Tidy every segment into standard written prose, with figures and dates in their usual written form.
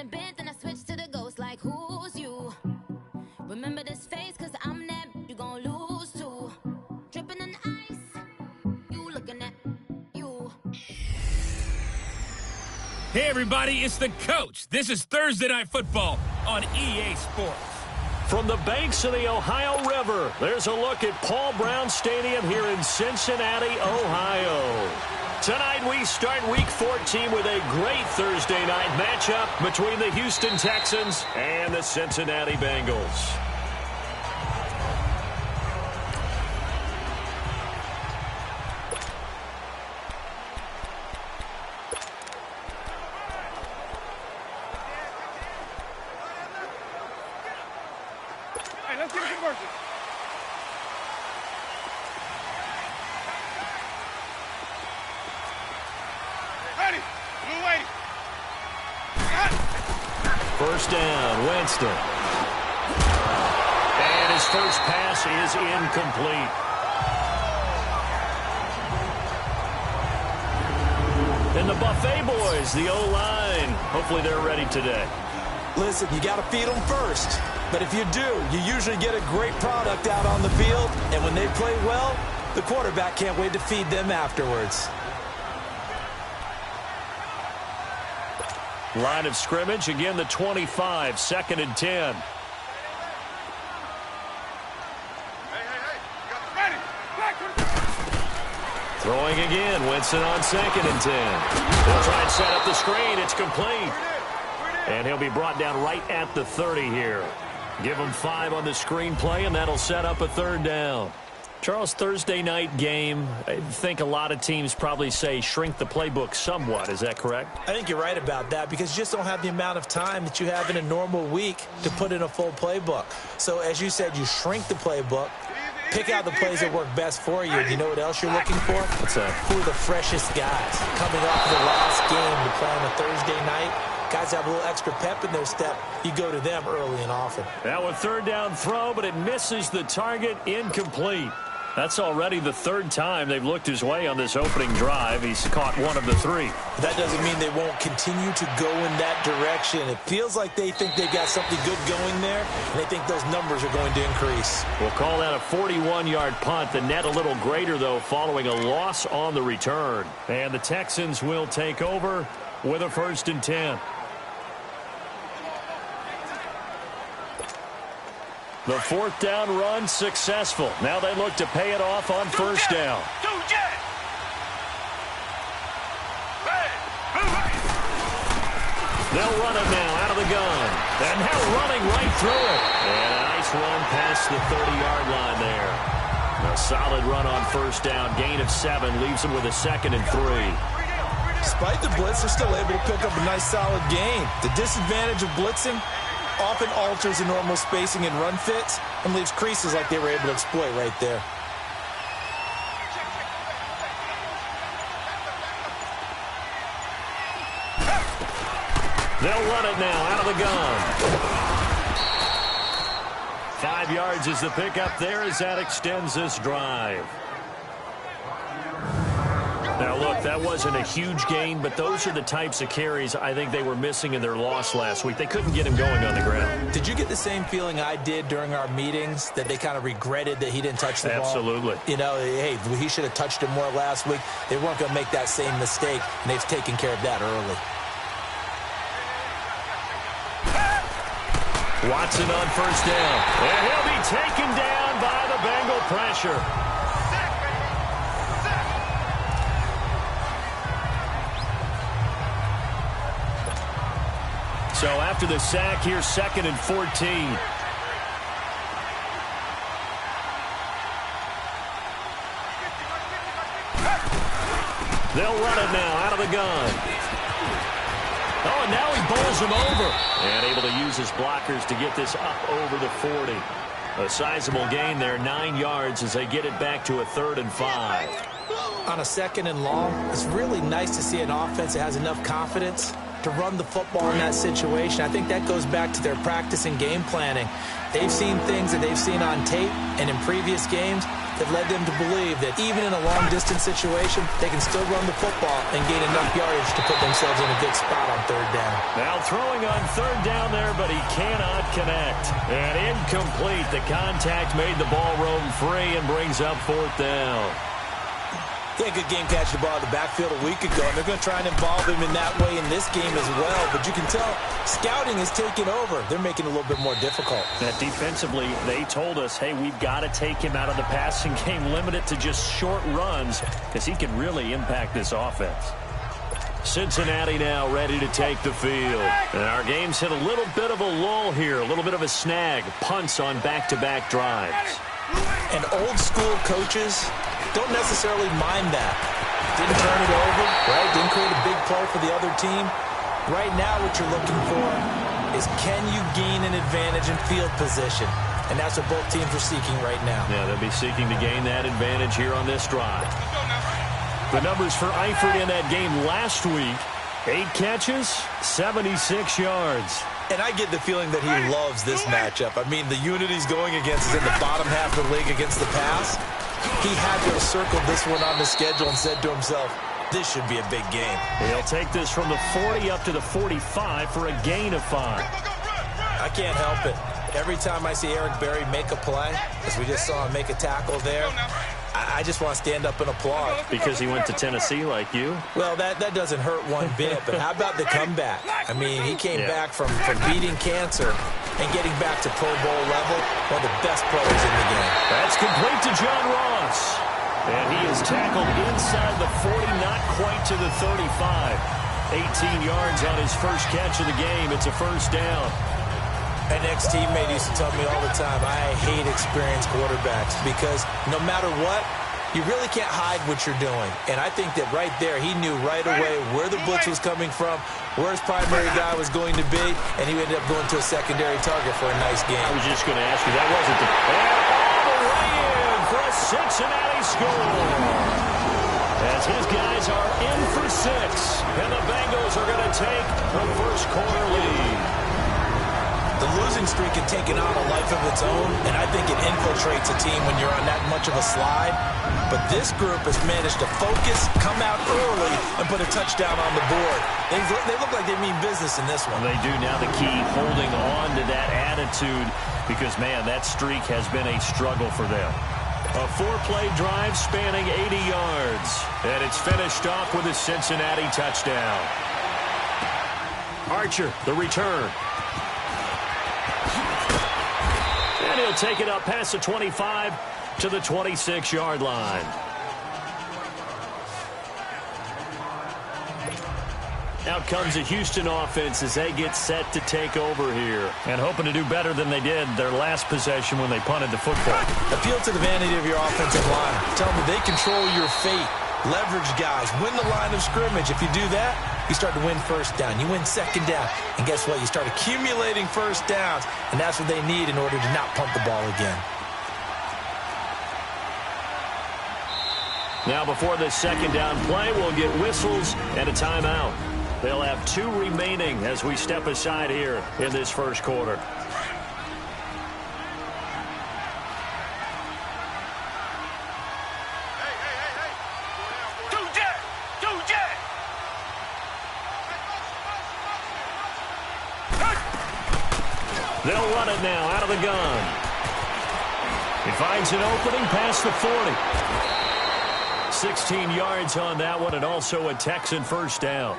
the bed, then I switch to the ghost like who's you? Remember this face, cause I'm that you gon' lose to. Dripping in ice, you looking at you. Hey everybody, it's the coach. This is Thursday Night Football on EA Sports. From the banks of the Ohio River, there's a look at Paul Brown Stadium here in Cincinnati, Ohio. Tonight we start Week 14 with a great Thursday night matchup between the Houston Texans and the Cincinnati Bengals. Let's get it converted. Ready. Blue waiting. First down, Winston. And his first pass is incomplete. And the Buffet boys, the O-line, hopefully they're ready today. Listen, you got to feed them first. But if you do, you usually get a great product out on the field. And when they play well, the quarterback can't wait to feed them afterwards. Line of scrimmage, again the 25, 2nd and 10. Throwing again, Winston on 2nd and 10. They'll try and set up the screen. It's complete. And he'll be brought down right at the 30 here. Give him 5 on the screenplay, and that'll set up a 3rd down. Charles, Thursday night game, I think a lot of teams probably say shrink the playbook somewhat. Is that correct? I think you're right about that because you just don't have the amount of time that you have in a normal week to put in a full playbook. So as you said, you shrink the playbook, pick out the plays that work best for you. You know what else you're looking for? What's that? Who are the freshest guys coming off the last game to play on a Thursday night? Guys have a little extra pep in their step. You go to them early and often. Now a 3rd down throw, but it misses the target, incomplete. That's already the 3rd time they've looked his way on this opening drive. He's caught 1 of the 3. That doesn't mean they won't continue to go in that direction. It feels like they think they've got something good going there, and they think those numbers are going to increase. We'll call that a 41-yard punt. The net a little greater, though, following a loss on the return. And the Texans will take over with a 1st and 10. The 4th down run successful. Now they look to pay it off on 1st down. They'll run it now out of the gun. And now running right through it. And a nice run past the 30-yard line there. A solid run on 1st down. Gain of 7 leaves them with a 2nd and 3. Despite the blitz, they're still able to pick up a nice solid gain. The disadvantage of blitzing often alters the normal spacing and run fits and leaves creases like they were able to exploit right there. They'll run it now out of the gun. 5 yards is the pickup there as that extends this drive. Now, look, that wasn't a huge gain, but those are the types of carries I think they were missing in their loss last week. They couldn't get him going on the ground. Did you get the same feeling I did during our meetings, that they kind of regretted that he didn't touch the ball? Absolutely. You know, hey, he should have touched it more last week. They weren't going to make that same mistake, and they've taken care of that early. Watson on 1st down. And he'll be taken down by the Bengal pressure. So after the sack, here's 2nd and 14. They'll run it now out of the gun. Oh, and now he bowls him over. And able to use his blockers to get this up over the 40. A sizable gain there, 9 yards as they get it back to a 3rd and 5. On a 2nd and long, it's really nice to see an offense that has enough confidence to run the football in that situation. I think that goes back to their practice and game planning. They've seen things that they've seen on tape and in previous games that led them to believe that even in a long-distance situation, they can still run the football and gain enough yardage to put themselves in a good spot on third down. Now throwing on third down there, but he cannot connect. And incomplete. The contact made the ball roam free and brings up fourth down. He had a good game catching the ball in the backfield a week ago, and they're going to try and involve him in that way in this game as well. But you can tell scouting is taking over. They're making it a little bit more difficult. That defensively, they told us, hey, we've got to take him out of the passing game, limit it to just short runs, because he can really impact this offense. Cincinnati now ready to take the field. And our game's hit a little bit of a lull here, a little bit of a snag. Punts on back-to-back drives. And old-school coaches don't necessarily mind that. Didn't turn it over, right? Didn't create a big play for the other team. Right now what you're looking for is can you gain an advantage in field position? And that's what both teams are seeking right now. Yeah, they'll be seeking to gain that advantage here on this drive. The numbers for Eifert in that game last week, 8 catches, 76 yards. And I get the feeling that he loves this matchup. I mean, the unit he's going against is in the bottom half of the league against the pass. He had to have circled this one on the schedule and said to himself, this should be a big game. He'll take this from the 40 up to the 45 for a gain of 5. I can't help it. Every time I see Eric Berry make a play, as we just saw him make a tackle there, I just want to stand up and applaud. Because he went to Tennessee like you? Well, that doesn't hurt one bit, but how about the comeback? I mean, he came back from beating cancer and getting back to Pro Bowl level, one of the best players in the game. That's complete to John Ross. And he is tackled inside the 40, not quite to the 35. 18 yards on his first catch of the game. It's a first down. An ex-teammate used to tell me all the time, I hate experienced quarterbacks because no matter what, you really can't hide what you're doing. And I think that right there, he knew right away where the blitz was coming from, where his primary guy was going to be, and he ended up going to a secondary target for a nice game. I was just going to ask you, that wasn't the... all the way in for a Cincinnati score. As his guys are in for 6, and the Bengals are going to take the first quarter lead. The losing streak had taken on a life of its own, and I think it infiltrates a team when you're on that much of a slide. But this group has managed to focus, come out early, and put a touchdown on the board. They look like they mean business in this one. They do. Now the key, holding on to that attitude, because, man, that streak has been a struggle for them. A 4-play drive spanning 80 yards, and it's finished off with a Cincinnati touchdown. Archer, the return. And he'll take it up past the 25 to the 26-yard line. Out comes the Houston offense as they get set to take over here. And hoping to do better than they did their last possession when they punted the football. Appeal to the vanity of your offensive line. Tell them they control your fate. Leverage guys. Win the line of scrimmage. If you do that, you start to win first down. You win second down. And guess what? You start accumulating first downs. And that's what they need in order to not punt the ball again. Now before this second down play, we'll get whistles and a timeout. They'll have 2 remaining as we step aside here in this first quarter. They'll run it now out of the gun. He finds an opening past the 40. 16 yards on that one, and also a Texan first down.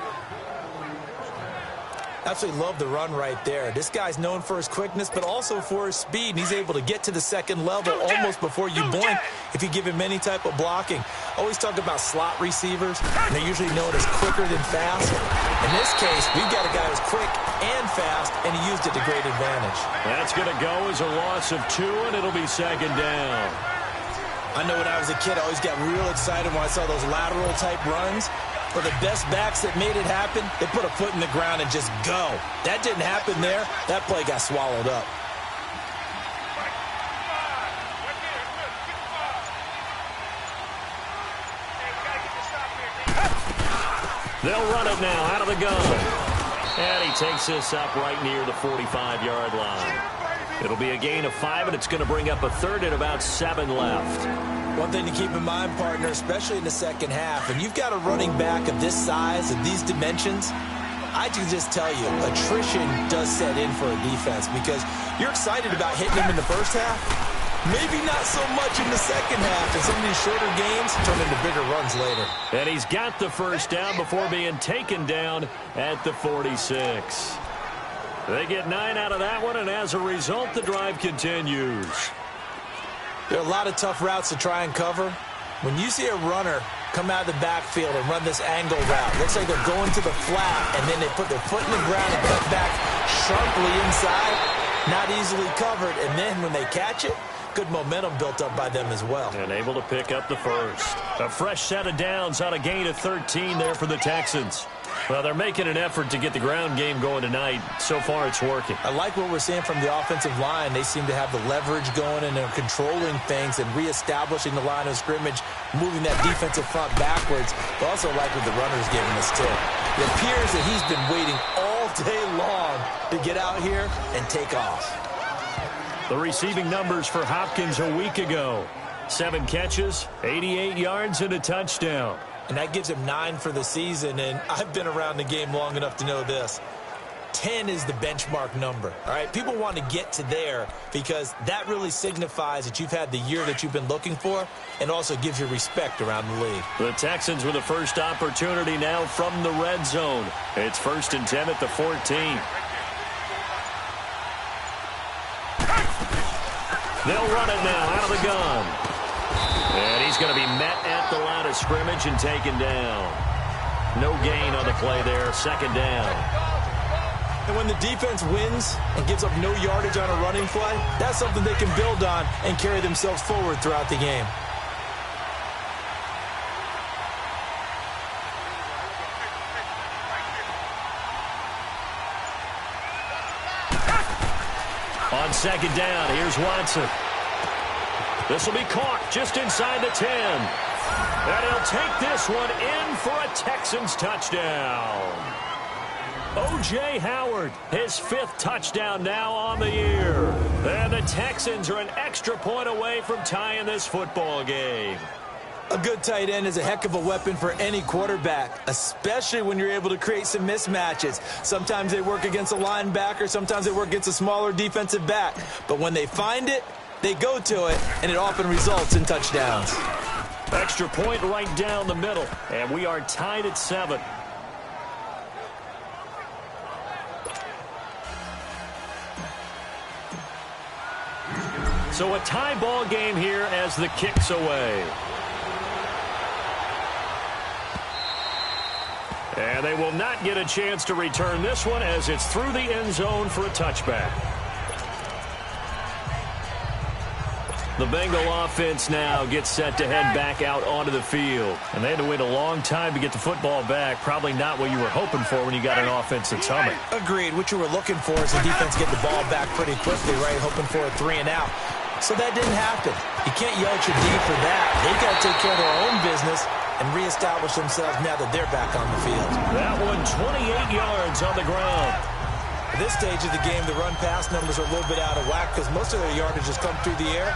Absolutely love the run right there. This guy's known for his quickness, but also for his speed. And he's able to get to the second level almost before you blink if you give him any type of blocking. Always talk about slot receivers, and they're usually known as quicker than fast. In this case, we've got a guy who's quick and fast, and he used it to great advantage. That's going to go as a loss of 2, and it'll be second down. I know when I was a kid, I always got real excited when I saw those lateral-type runs. But the best backs that made it happen, they put a foot in the ground and just go. That didn't happen there. That play got swallowed up. They'll run it now out of the gun. And he takes this up right near the 45-yard line. It'll be a gain of 5, and it's going to bring up a third and about 7 left. One thing to keep in mind, partner, especially in the second half, and you've got a running back of this size, of these dimensions, I can just tell you, attrition does set in for a defense because you're excited about hitting him in the first half. Maybe not so much in the second half, and some of these shorter games turn into bigger runs later. And he's got the first down before being taken down at the 46. They get 9 out of that one, and as a result, the drive continues. There are a lot of tough routes to try and cover. When you see a runner come out of the backfield and run this angle route, looks like they're going to the flat, and then they put their foot in the ground and cut back sharply inside, not easily covered, and then when they catch it, good momentum built up by them as well. And able to pick up the first. A fresh set of downs on a gain of 13 there for the Texans. Well, they're making an effort to get the ground game going tonight. So far, it's working. I like what we're seeing from the offensive line. They seem to have the leverage going, and they're controlling things and reestablishing the line of scrimmage, moving that defensive front backwards. But also like what the runner's giving us, too. It appears that he's been waiting all day long to get out here and take off. The receiving numbers for Hopkins a week ago. 7 catches, 88 yards, and a touchdown. And that gives him 9 for the season, and I've been around the game long enough to know this. 10 is the benchmark number, all right? People want to get to there because that really signifies that you've had the year that you've been looking for and also gives you respect around the league. The Texans with the first opportunity now from the red zone. It's 1st and 10 at the 14. They'll run it now out of the gun. And he's going to be met at the line of scrimmage and taken down. No gain on the play there, 2nd down. And when the defense wins and gives up no yardage on a running play, that's something they can build on and carry themselves forward throughout the game. On 2nd down, here's Watson. This will be caught just inside the 10. And he'll take this one in for a Texans touchdown. O.J. Howard, his 5th touchdown now on the year. And the Texans are an extra point away from tying this football game. A good tight end is a heck of a weapon for any quarterback, especially when you're able to create some mismatches. Sometimes they work against a linebacker, sometimes they work against a smaller defensive back. But when they find it, they go to it, and it often results in touchdowns. Extra point right down the middle, and we are tied at 7. So a tie ball game here as the kick's away. And they will not get a chance to return this one as it's through the end zone for a touchback. The Bengal offense now gets set to head back out onto the field. And they had to wait a long time to get the football back. Probably not what you were hoping for when you got an offense that's humming. Agreed. What you were looking for is the defense get the ball back pretty quickly, right? Hoping for a 3 and out. So that didn't happen. You can't yell at your D for that. They've got to take care of their own business and reestablish themselves now that they're back on the field. That one 28 yards on the ground. At this stage of the game, the run-pass numbers are a little bit out of whack because most of their yardage has come through the air.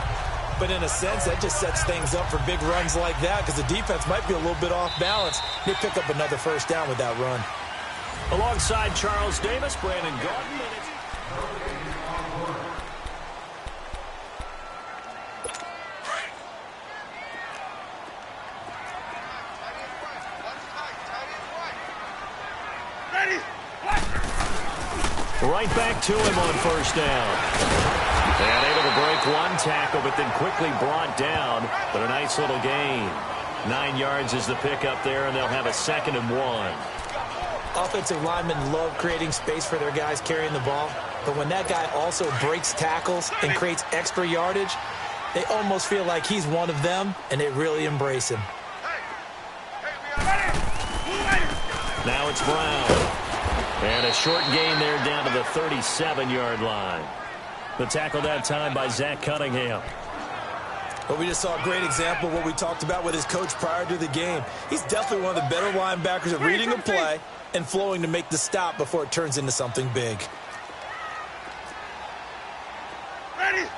But in a sense, that just sets things up for big runs like that because the defense might be a little bit off balance. They pick up another first down with that run. Alongside Charles Davis, Brandon Gordon. Right back to him on first down. And able to break one tackle, but then quickly brought down. But a nice little gain. 9 yards is the pickup there, and they'll have a 2nd and 1. Offensive linemen love creating space for their guys carrying the ball. But when that guy also breaks tackles and creates extra yardage, they almost feel like he's one of them, and they really embrace him. Now it's Brown. And a short gain there down to the 37-yard line. The tackle that time by Zach Cunningham. Well, we just saw a great example of what we talked about with his coach prior to the game. He's definitely one of the better linebackers at reading a play and flowing to make the stop before it turns into something big. Ready?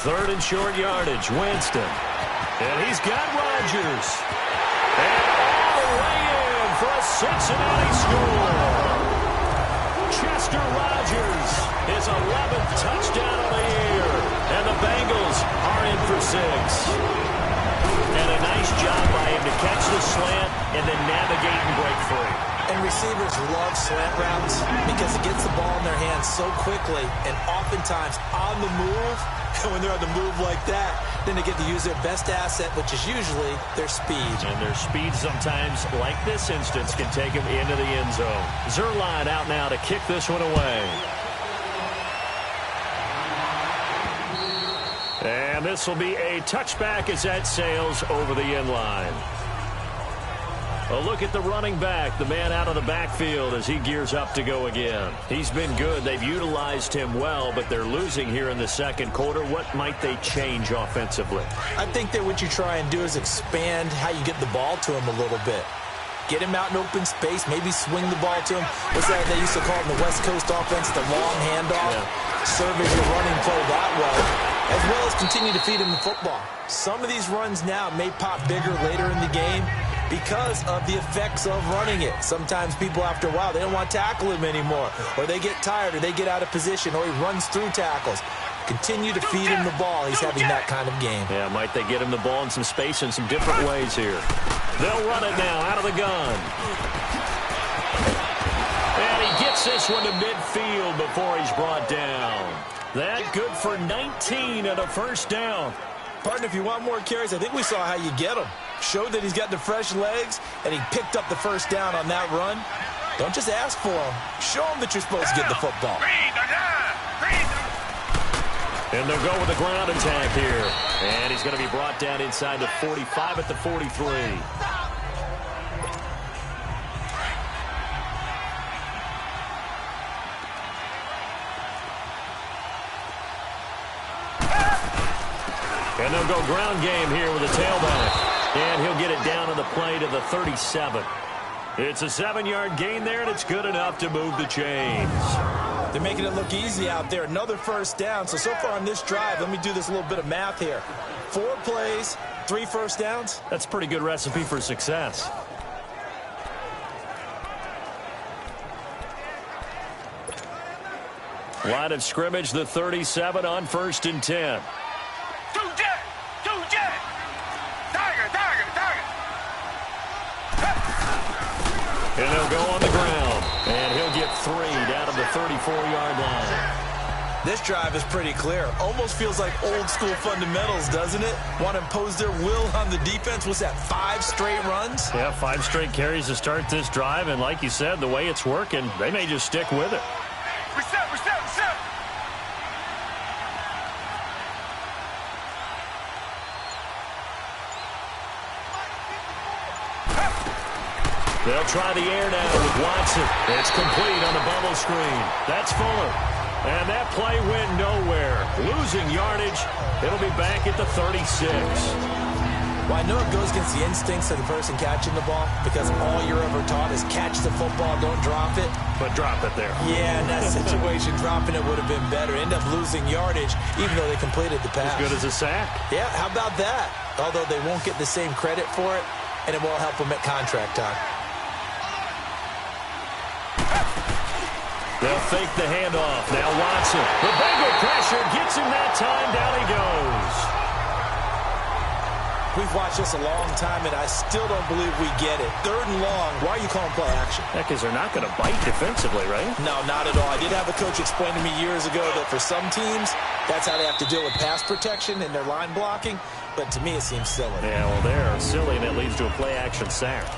3rd and short yardage, Winston. And he's got Rodgers. And all the way in for a Cincinnati score. Chester Rogers, his 11th touchdown of the year. And the Bengals are in for 6. And a nice job by him to catch the slant and then navigate and break free. And receivers love slant routes because it gets the ball in their hands so quickly and oftentimes on the move. And when they're on the move like that, then they get to use their best asset, which is usually their speed. And their speed sometimes, like this instance, can take them into the end zone. Zerline out now to kick this one away. And this will be a touchback as that sails over the end line. A look at the running back, the man out of the backfield as he gears up to go again. He's been good. They've utilized him well, but they're losing here in the second quarter. What might they change offensively? I think that what you try and do is expand how you get the ball to him a little bit. Get him out in open space, maybe swing the ball to him. What's that they used to call it in the West Coast offense, the long handoff? Yeah. Serve as your running play that way, as well as continue to feed him the football. Some of these runs now may pop bigger later in the game because of the effects of running it. Sometimes people, after a while, they don't want to tackle him anymore, or they get tired, or they get out of position, or he runs through tackles. Continue to feed him the ball. He's having that kind of game. Yeah, might they get him the ball in some space in some different ways here. They'll run it now out of the gun. And he gets this one to midfield before he's brought down. That good for 19 and a first down. Partner, if you want more carries, I think we saw how you get him. Showed that he's got the fresh legs, and he picked up the first down on that run. Don't just ask for him. Show him that you're supposed to get the football. And they'll go with the ground attack here. And he's going to be brought down inside the 45 at the 43. And they'll go ground game here with a tailback. And he'll get it down on the play to the 37. It's a 7-yard gain there, and it's good enough to move the chains. They're making it look easy out there. Another first down. So far on this drive, let me do this little bit of math here. 4 plays, 3 first downs. That's a pretty good recipe for success. Line of scrimmage, the 37 on 1st and 10. And they'll go on the ground. And he'll get 3 down to the 34-yard line. This drive is pretty clear. Almost feels like old school fundamentals, doesn't it? Want to impose their will on the defense. Was that 5 straight runs? Yeah, 5 straight carries to start this drive. And like you said, the way it's working, they may just stick with it. Reset. They'll try the air now with Watson. It's complete on the bubble screen. That's Fuller. And that play went nowhere. Losing yardage. It'll be back at the 36. Well, I know it goes against the instincts of the person catching the ball because all you're ever taught is catch the football, don't drop it. But drop it there. Yeah, in that situation, dropping it would have been better. End up losing yardage, even though they completed the pass. As good as a sack. Yeah, how about that? Although they won't get the same credit for it, and it won't help them at contract time. They'll fake the handoff. Now Watson. The Bengal pressure gets him that time. Down he goes. We've watched this a long time, and I still don't believe we get it. 3rd and long. Why are you calling play action? Because they're not going to bite defensively, right? No, not at all. I did have a coach explain to me years ago that for some teams, that's how they have to deal with pass protection and their line blocking. But to me, it seems silly. Yeah, well, they're silly, and it leads to a play action sack.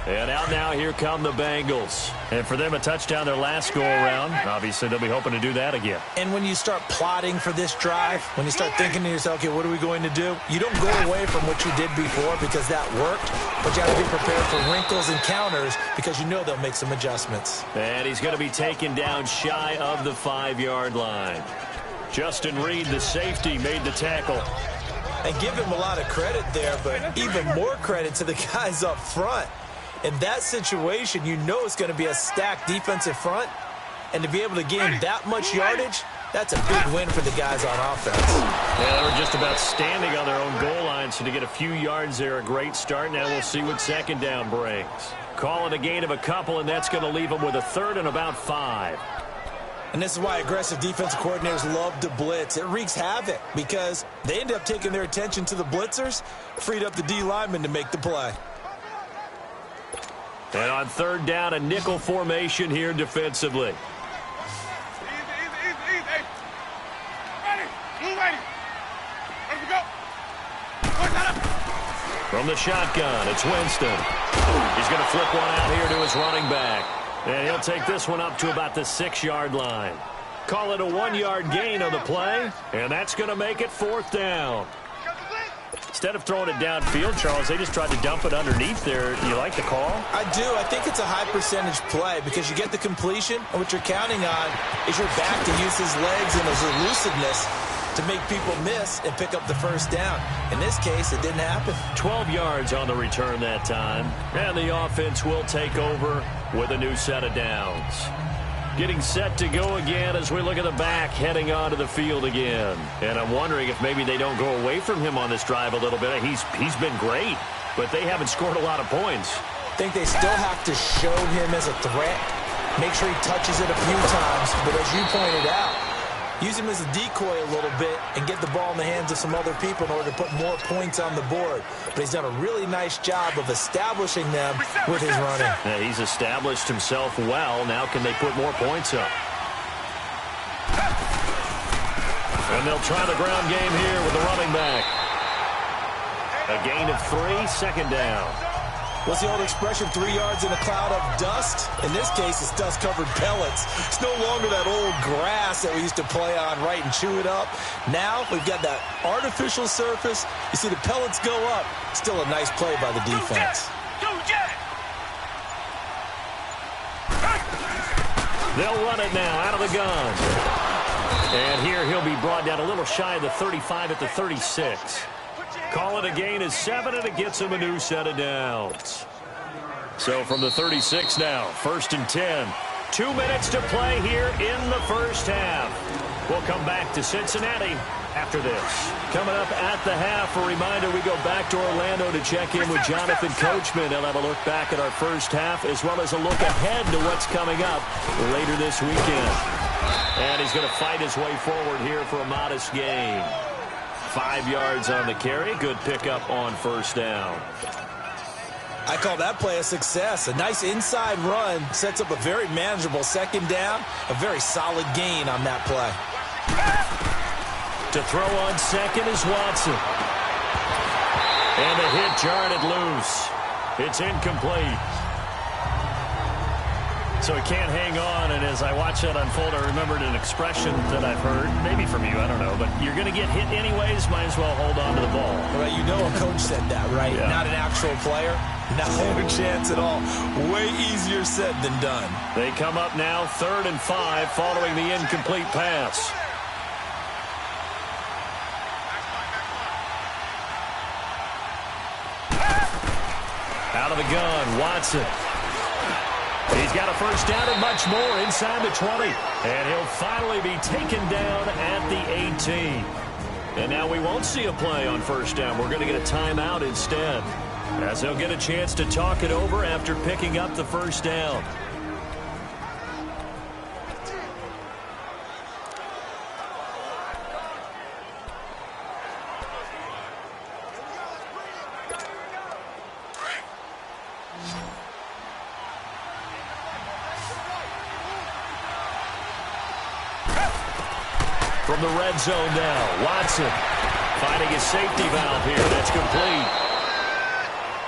And out now, here come the Bengals. And for them, a touchdown their last go-around. Obviously, they'll be hoping to do that again. And when you start plotting for this drive, when you start thinking to yourself, okay, what are we going to do? You don't go away from what you did before because that worked, but you have to be prepared for wrinkles and counters because you know they'll make some adjustments. And he's going to be taken down shy of the 5-yard line. Justin Reed, the safety, made the tackle. And give him a lot of credit there, but even more credit to the guys up front. In that situation, you know it's going to be a stacked defensive front. And to be able to gain that much yardage, that's a big win for the guys on offense. Yeah, they were just about standing on their own goal line, so to get a few yards there, a great start. Now we'll see what second down brings. Call it a gain of a couple, and that's going to leave them with a third and about 5. And this is why aggressive defensive coordinators love to blitz. It wreaks havoc because they end up taking their attention to the blitzers, freed up the D lineman to make the play. And on third down, a nickel formation here defensively. Easy. Ready. Blue ready. Ready to go. Push that up. From the shotgun, it's Winston. He's going to flip one out here to his running back. And he'll take this one up to about the 6-yard line. Call it a 1-yard gain on the play, and that's going to make it 4th down. Instead of throwing it downfield, Charles, they just tried to dump it underneath there. You like the call? I do. I think it's a high percentage play because you get the completion, and what you're counting on is your back to use his legs and his elusiveness to make people miss and pick up the first down. In this case, it didn't happen. 12 yards on the return that time. And the offense will take over with a new set of downs. Getting set to go again as we look at the back heading onto the field again. And I'm wondering if maybe they don't go away from him on this drive a little bit. He's been great, but they haven't scored a lot of points. I think they still have to show him as a threat. Make sure he touches it a few times. But as you pointed out, use him as a decoy a little bit and get the ball in the hands of some other people in order to put more points on the board. But he's done a really nice job of establishing them with his running. Yeah, he's established himself well. Now can they put more points up? And they'll try the ground game here with the running back. A gain of 3, second down. What's the old expression, 3 yards in a cloud of dust? In this case, it's dust-covered pellets. It's no longer that old grass that we used to play on, right, and chew it up. Now we've got that artificial surface. You see the pellets go up. Still a nice play by the defense. They'll run it now out of the gun. And here he'll be brought down a little shy of the 35 at the 36. Call it a gain of 7, and it gets him a new set of downs. So from the 36 now, 1st and 10. 2 minutes to play here in the first half. We'll come back to Cincinnati after this. Coming up at the half, a reminder, we go back to Orlando to check in with Jonathan Coachman. He'll have a look back at our first half as well as a look ahead to what's coming up later this weekend. And he's going to fight his way forward here for a modest gain. 5 yards on the carry. Good pickup on first down. I call that play a success. A nice inside run sets up a very manageable second down. A very solid gain on that play. To throw on second is Watson. And the hit jarred it loose. It's incomplete. So he can't hang on, and as I watch that unfold, I remembered an expression that I've heard, maybe from you, I don't know, but you're going to get hit anyways, might as well hold on to the ball. Right, you know a coach said that, right? Yeah. Not an actual player. Not a chance at all. Way easier said than done. They come up now, 3rd and 5, following the incomplete pass. Out of the gun, Watson. He's got a first down and much more inside the 20. And he'll finally be taken down at the 18. And now we won't see a play on first down. We're going to get a timeout instead, as they'll get a chance to talk it over after picking up the first down. From the red zone now, Watson finding his safety valve here. That's complete.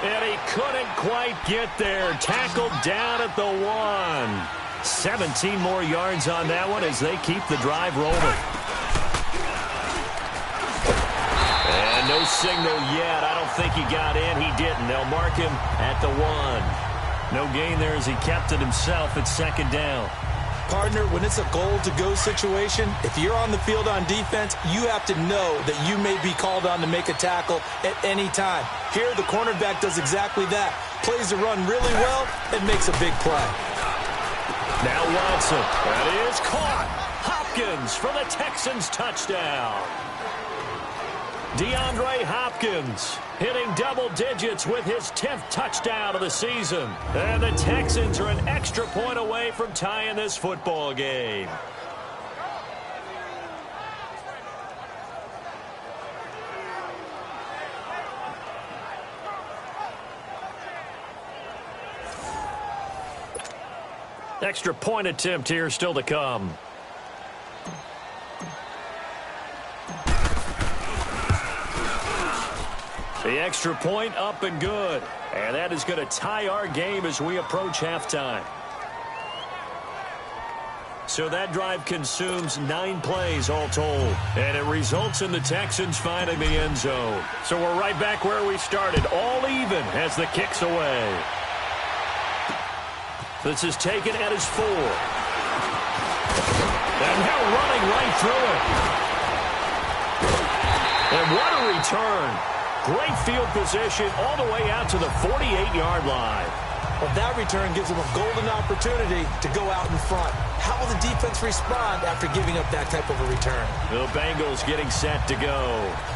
And he couldn't quite get there. Tackled down at the 1. 17 more yards on that one as they keep the drive rolling. And no signal yet. I don't think he got in. He didn't. They'll mark him at the 1. No gain there as he kept it himself at second down. Partner, when it's a goal-to-go situation, if you're on the field on defense, you have to know that you may be called on to make a tackle at any time. Here, the cornerback does exactly that. Plays the run really well and makes a big play. Now Watson. That is caught. Hopkins for the Texans touchdown. DeAndre Hopkins hitting double digits with his 10th touchdown of the season. And the Texans are an extra point away from tying this football game. Extra point attempt here still to come. The extra point up and good. And that is going to tie our game as we approach halftime. So that drive consumes 9 plays all told. And it results in the Texans finding the end zone. So we're right back where we started. All even as the kick's away. This is taken at his 4. And now running right through it. And what a return. Great field position all the way out to the 48-yard line. Well, that return gives them a golden opportunity to go out in front. How will the defense respond after giving up that type of a return? The Bengals getting set to go.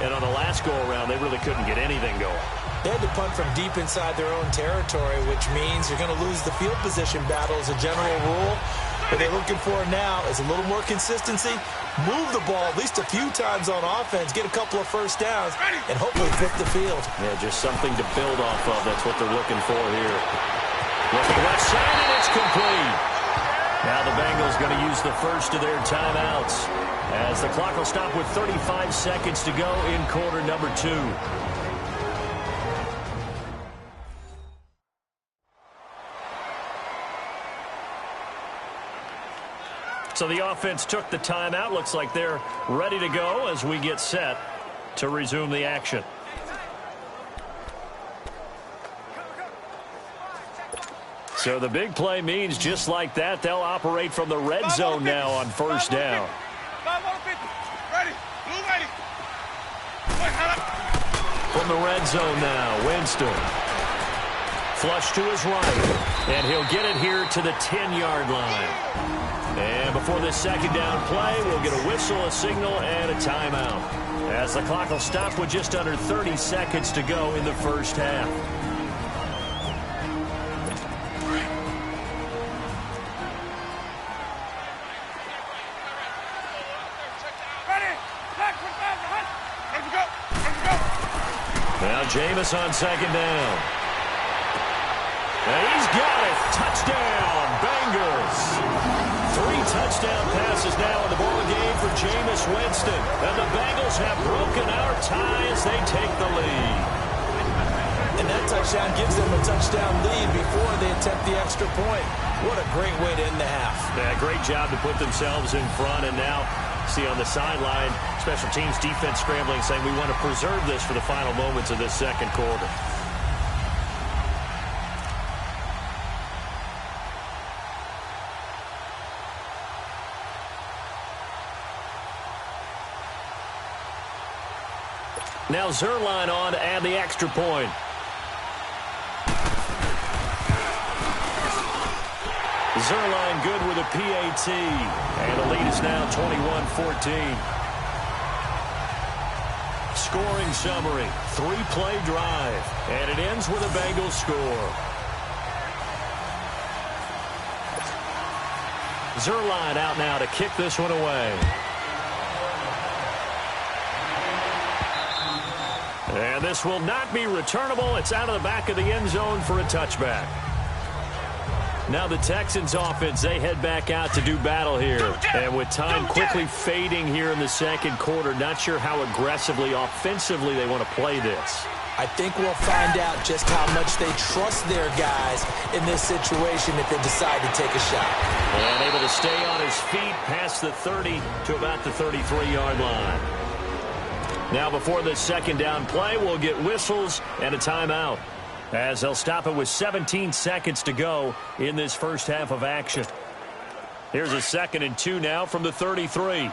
And on the last go-around, they really couldn't get anything going. They had to punt from deep inside their own territory, which means you're going to lose the field position battle as a general rule. What they're looking for now is a little more consistency, move the ball at least a few times on offense, get a couple of first downs, and hopefully flip the field. Yeah, just something to build off of. That's what they're looking for here. Looking left side, and it's complete. Now the Bengals going to use the first of their timeouts as the clock will stop with 35 seconds to go in quarter number 2. So the offense took the timeout. Looks like they're ready to go as we get set to resume the action. So the big play means just like that, they'll operate from the red zone now on first down. Ready. Blue ready. From the red zone now, Winston. Flush to his right. And he'll get it here to the 10-yard line. And before this second down play, we'll get a whistle, a signal, and a timeout. As the clock will stop with just under 30 seconds to go in the first half. Now Jameis on second down. And he's got it. Touchdown, Bengals. 3 touchdown passes now in the ball game for Jameis Winston. And the Bengals have broken our tie as they take the lead. And that touchdown gives them a touchdown lead before they attempt the extra point. What a great way to end the half. Yeah, great job to put themselves in front. And now, see on the sideline, special teams defense scrambling, saying we want to preserve this for the final moments of this second quarter. Now Zerline on to add the extra point. Zerline good with a PAT. And the lead is now 21-14. Scoring summary, 3-play drive. And it ends with a Bengals score. Zerline out now to kick this one away. And this will not be returnable. It's out of the back of the end zone for a touchback. Now the Texans offense, they head back out to do battle here. And with time quickly fading here in the second quarter, not sure how aggressively, offensively they want to play this. I think we'll find out just how much they trust their guys in this situation if they decide to take a shot. And able to stay on his feet past the 30 to about the 33-yard line. Now before this second down play, we'll get whistles and a timeout, as they'll stop it with 17 seconds to go in this first half of action. Here's a 2nd and 2 now from the 33.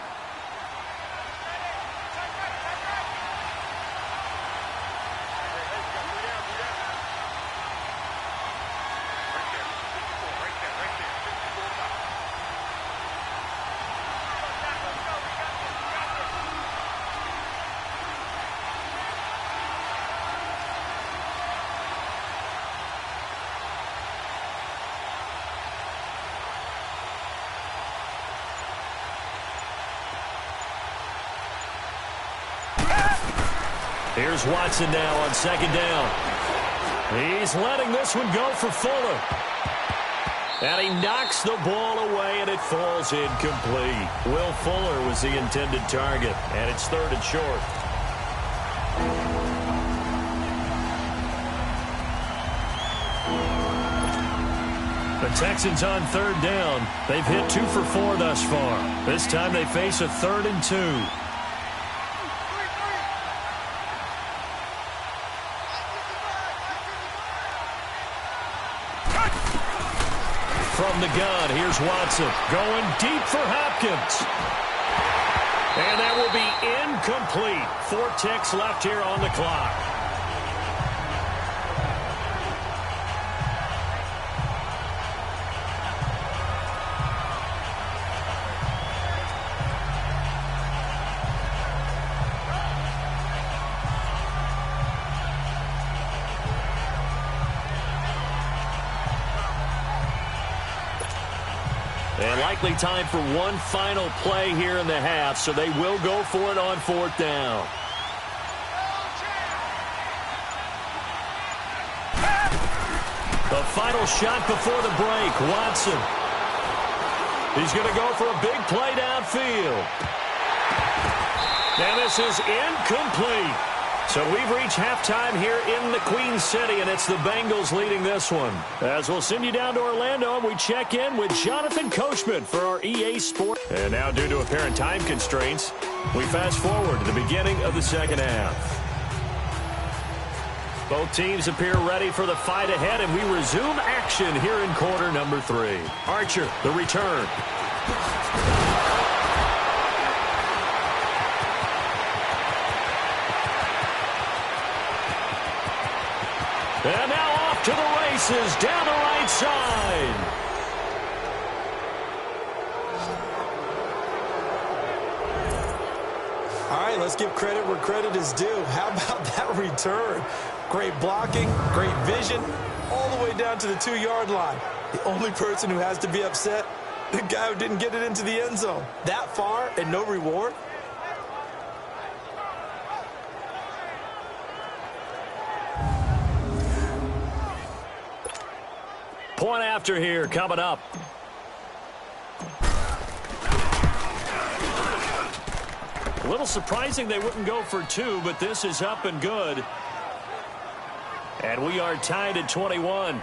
Here's Watson now on 2nd down. He's letting this one go for Fuller. And he knocks the ball away, and it falls incomplete. Will Fuller was the intended target, and it's 3rd and short. The Texans on 3rd down. They've hit 2 for 4 thus far. This time they face a 3rd and 2. From the gun, here's Watson going deep for Hopkins. And that will be incomplete. 4 ticks left here on the clock. And likely time for one final play here in the half, so they will go for it on 4th down. The final shot before the break, Watson. He's going to go for a big play downfield. And this is incomplete. So we've reached halftime here in the Queen City, and it's the Bengals leading this one. As we'll send you down to Orlando, and we check in with Jonathan Coachman for our EA Sport. And now, due to apparent time constraints, we fast forward to the beginning of the second half. Both teams appear ready for the fight ahead, and we resume action here in quarter number 3. Archer, the return. And now off to the races down the right side. All right, let's give credit where credit is due. How about that return? Great blocking, great vision, all the way down to the 2-yard line. The only person who has to be upset, the guy who didn't get it into the end zone. That far and no reward? Point after here coming up. A little surprising they wouldn't go for 2, but this is up and good. And we are tied at 21.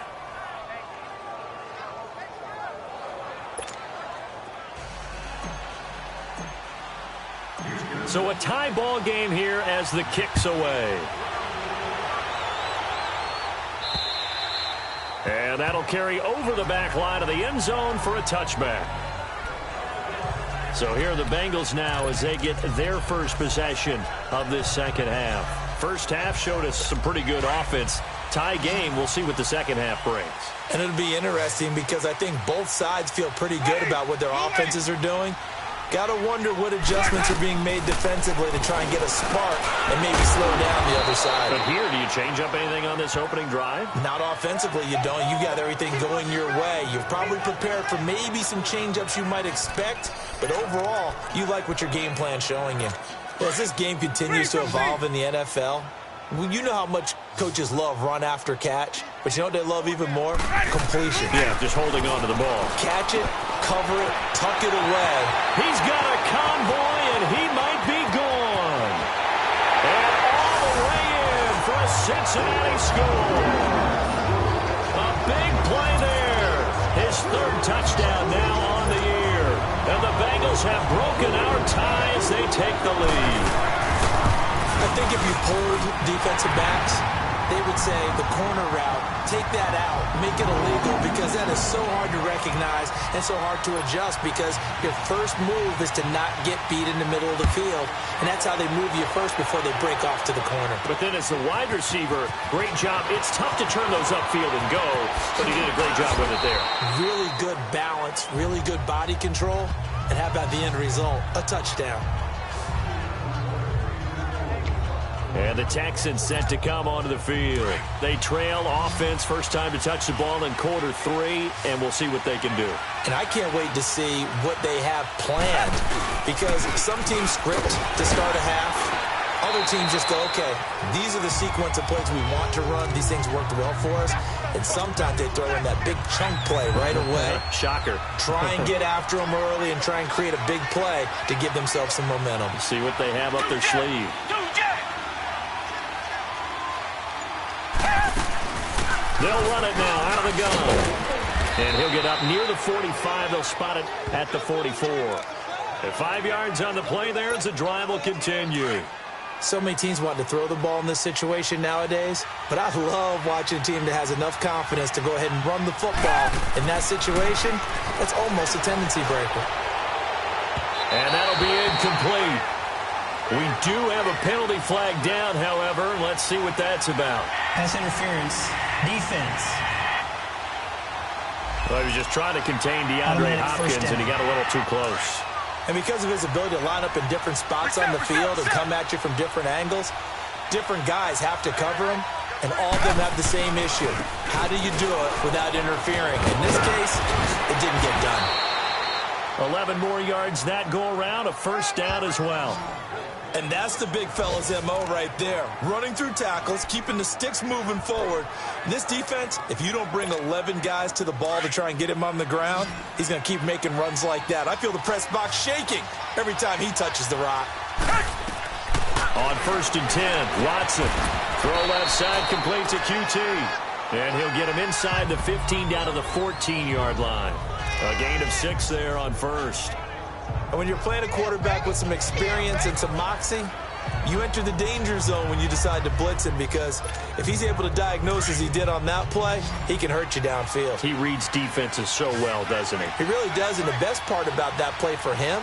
So a tie ball game here as the kick's away. And that'll carry over the back line of the end zone for a touchback. So here are the Bengals now as they get their first possession of this second half. First half showed us some pretty good offense. Tie game, we'll see what the second half brings. And it'll be interesting because I think both sides feel pretty good about what their offenses are doing. Got to wonder what adjustments are being made defensively to try and get a spark and maybe slow down the other side. But here, do you change up anything on this opening drive? Not offensively, you don't. You got everything going your way. You've probably prepared for maybe some change-ups you might expect, but overall, you like what your game plan's showing you. As this game continues to evolve in the NFL, you know how much coaches love run after catch, but you know what they love even more? Completion. Yeah, just holding on to the ball. Catch it, cover it, tuck it away. He's got a convoy, and he might be gone. And all the way in for a Cincinnati score. A big play there. His third touchdown now on the year. And the Bengals have broken our tie as they take the lead. I think if you polled defensive backs, they would say the corner route, take that out, make it illegal, because that is so hard to recognize and so hard to adjust, because your first move is to not get beat in the middle of the field, and that's how they move you first before they break off to the corner. But then as a wide receiver, great job. It's tough to turn those upfield and go, but he did a great job with it there. Really good balance, really good body control, and how about the end result? A touchdown. And the Texans set to come onto the field. They trail offense, first time to touch the ball in quarter 3, and we'll see what they can do. And I can't wait to see what they have planned, because some teams script to start a half. Other teams just go, okay, these are the sequence of plays we want to run. These things worked well for us. And sometimes they throw in that big chunk play right away. Shocker. Try and get after them early and try and create a big play to give themselves some momentum. See what they have up their sleeve. They'll run it now out of the gun. And he'll get up near the 45. They'll spot it at the 44. At 5 yards on the play there as the drive will continue. So many teams want to throw the ball in this situation nowadays, but I love watching a team that has enough confidence to go ahead and run the football. In that situation, that's almost a tendency breaker. And that'll be incomplete. We do have a penalty flag down, however. Let's see what that's about. Pass interference. Defense. Well, he was just trying to contain DeAndre Hopkins, and he got a little too close. And because of his ability to line up in different spots on the field and come at you from different angles, different guys have to cover him, and all of them have the same issue. How do you do it without interfering? In this case, it didn't get done. 11 more yards that go around, a first down as well. And that's the big fella's MO right there. Running through tackles, keeping the sticks moving forward. This defense, if you don't bring 11 guys to the ball to try and get him on the ground, he's going to keep making runs like that. I feel the press box shaking every time he touches the rock. On 1st and 10, Watson. Throw left side, complete to QT. And he'll get him inside the 15 down to the 14-yard line. A gain of 6 there on 1st. And when you're playing a quarterback with some experience and some moxie, you enter the danger zone when you decide to blitz him, because if he's able to diagnose as he did on that play, he can hurt you downfield. He reads defenses so well, doesn't he? He really does, and the best part about that play for him,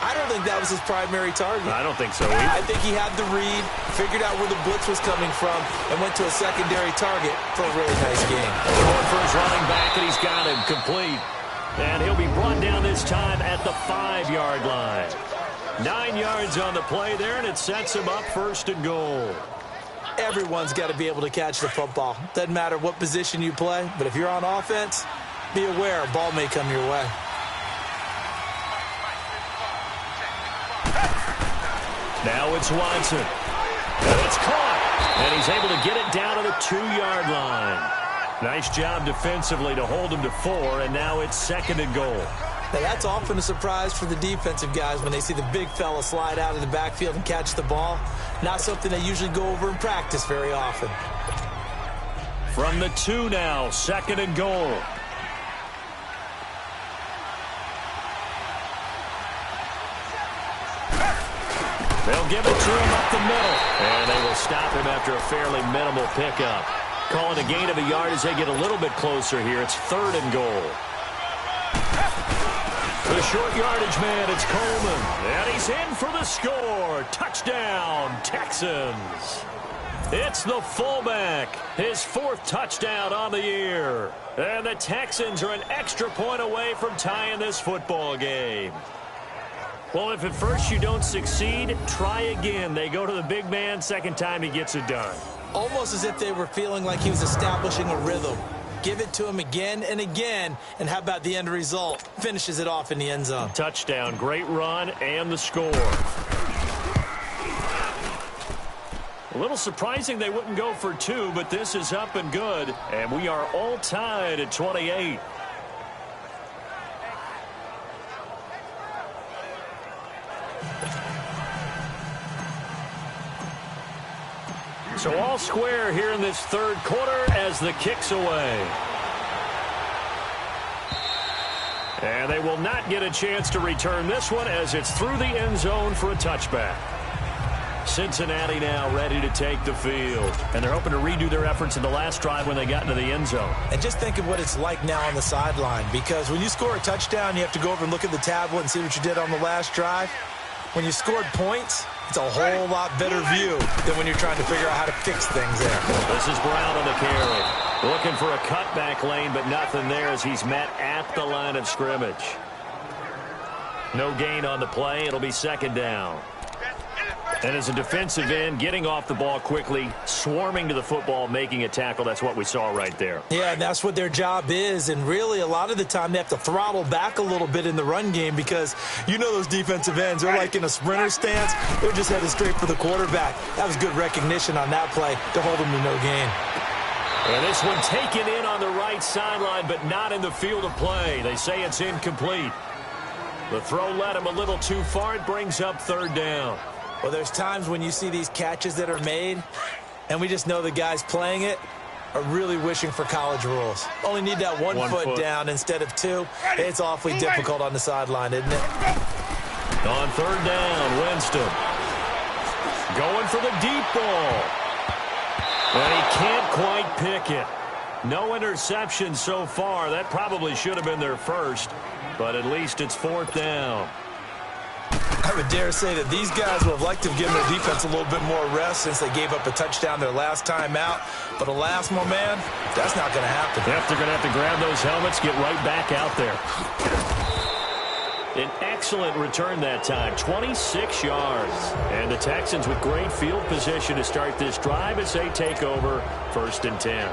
I don't think that was his primary target. I don't think so either. I think he had the read, figured out where the blitz was coming from, and went to a secondary target for a really nice game. Going for his running back, and he's got him complete. And he'll be brought down this time at the 5-yard line. 9 yards on the play there, and it sets him up 1st and goal. Everyone's got to be able to catch the football. Doesn't matter what position you play, but if you're on offense, be aware a ball may come your way. Now it's Watson. And it's caught. And he's able to get it down to the 2-yard line. Nice job defensively to hold him to 4, and now it's 2nd and goal. Now that's often a surprise for the defensive guys when they see the big fella slide out of the backfield and catch the ball. Not something they usually go over in practice very often. From the 2 now, 2nd and goal. They'll give it to him up the middle, and they will stop him after a fairly minimal pickup. Call it a gain of a yard as they get a little bit closer here. It's 3rd and goal. The short yardage man, it's Coleman. And he's in for the score. Touchdown, Texans. It's the fullback. His 4th touchdown on the year. And the Texans are an extra point away from tying this football game. Well, if at first you don't succeed, try again. They go to the big man. 2nd time he gets it done. Almost as if they were feeling like he was establishing a rhythm. Give it to him again and again, and how about the end result? Finishes it off in the end zone. Touchdown, great run, and the score. A little surprising they wouldn't go for 2, but this is up and good, and we are all tied at 28. So all square here in this third quarter as the kick's away. And they will not get a chance to return this one as it's through the end zone for a touchback. Cincinnati now ready to take the field. And they're hoping to redo their efforts in the last drive when they got into the end zone. And just think of what it's like now on the sideline, because when you score a touchdown, you have to go over and look at the tablet and see what you did on the last drive. When you scored points, it's a whole lot better view than when you're trying to figure out how to fix things there. This is Brown on the carry. Looking for a cutback lane, but nothing there as he's met at the line of scrimmage. No gain on the play. It'll be second down. And as a defensive end, getting off the ball quickly, swarming to the football, making a tackle, that's what we saw right there. Yeah, and that's what their job is. And really, a lot of the time, they have to throttle back a little bit in the run game because you know those defensive ends, they're like in a sprinter stance. They're just headed straight for the quarterback. That was good recognition on that play to hold them to no gain. And this one taken in on the right sideline, but not in the field of play. They say it's incomplete. The throw led him a little too far. It brings up third down. Well, there's times when you see these catches that are made, and we just know the guys playing it are really wishing for college rules. Only need that one foot down instead of two. It's awfully difficult on the sideline, isn't it? On third down, Winston. Going for the deep ball. And he can't quite pick it. No interception so far. That probably should have been their first, but at least it's fourth down. I would dare say that these guys would have liked to have given their defense a little bit more rest since they gave up a touchdown their last time out. But alas, my man, that's not going to happen. Yep, they're going to have to grab those helmets, get right back out there. An excellent return that time, 26 yards. And the Texans with great field position to start this drive as they take over first and 10.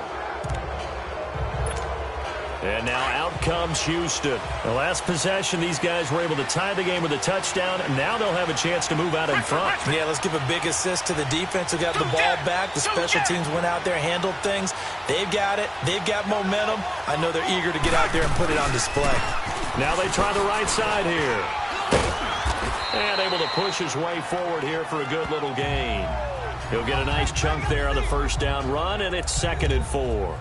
And now out comes Houston. The last possession, these guys were able to tie the game with a touchdown, and now they'll have a chance to move out in front. Yeah, let's give a big assist to the defense who got the ball back. The special teams went out there, handled things. They've got it. They've got momentum. I know they're eager to get out there and put it on display. Now they try the right side here. And able to push his way forward here for a good little gain. He'll get a nice chunk there on the first down run, and it's 2nd and 4.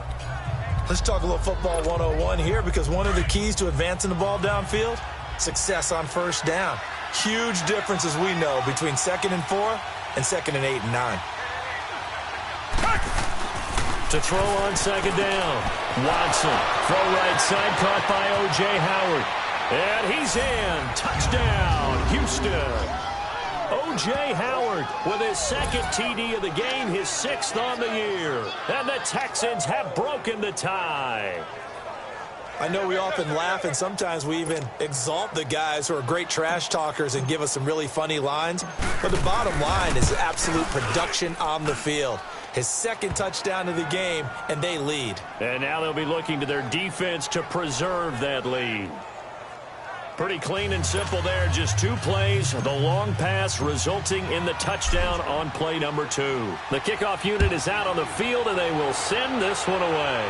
Let's talk a little football 101 here, because one of the keys to advancing the ball downfield, success on first down. Huge difference, as we know, between 2nd and 4 and 2nd and 8 and 9. To throw on second down. Watson. Throw right side, caught by O.J. Howard. And he's in. Touchdown, Houston. O.J. Howard with his second TD of the game, his 6th on the year. And the Texans have broken the tie. I know we often laugh, and sometimes we even exalt the guys who are great trash talkers and give us some really funny lines. But the bottom line is absolute production on the field. His 2nd touchdown of the game, and they lead. And now they'll be looking to their defense to preserve that lead. Pretty clean and simple there. Just 2 plays. The long pass resulting in the touchdown on play number 2. The kickoff unit is out on the field, and they will send this one away.